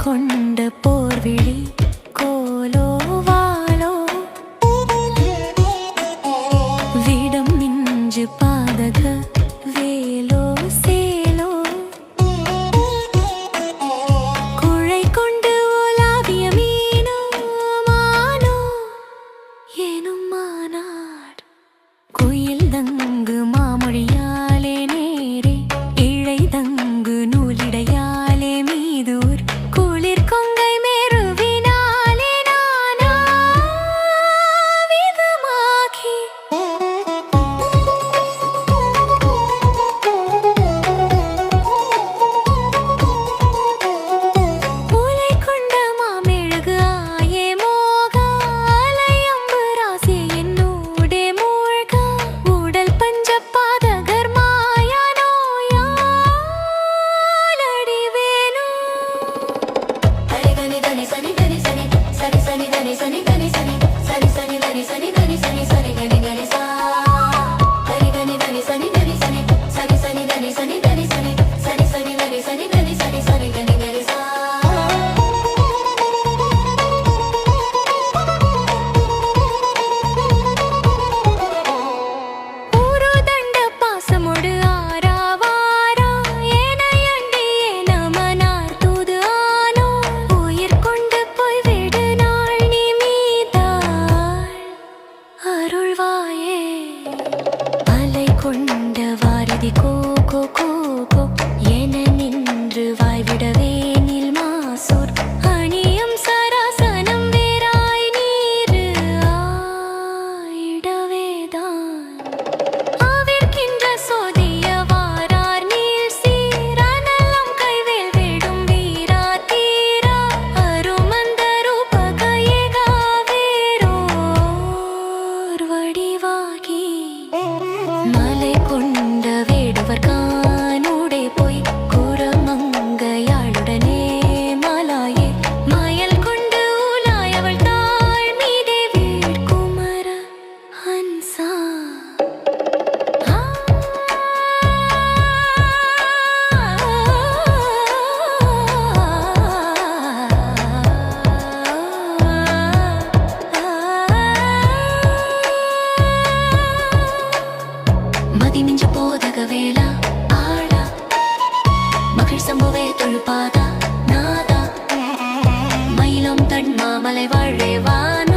கொண்ட போர்விழி கோலோ வாளோ விடம் மிஞ்சு பாதக வேலோ சேலோ குழை கொண்டு ஓலாவிய மீனோ மானோ ஏனும் மானார் குயில் தங்கு மாமொழியாலே நேரே இழை தங்கு நூலிடையாலே மீதூர் கொண்ட வாரதி கோ கோ கோ கோ என நின்று வாய்விடவே நில் மாசூர் அணியம் சராசனம் வேறாய் நீரு ஆயிடவேதான் ஆவிர்கின்ற சோதிய வாரார் நீல் சீரானலம் கைவேல் விடும் வீரா தீரா அருமந்த ரூபக ஏகாவேரோர் வடிவாகி மலை கொண்ட வேடுவர் கானூடே போய் குரமங்கையாளுடனே மலாயே மயல் கொண்டு ஊலாய் அவள் தாழ் மீதே வீழ்குமர ஹன்சா மதிமிஞ்ச போதக வேளா ஆளா மகிழ் சம்புவே தொழுபாதா நாதா மயிலம் தன் மாமலை வாழே வான்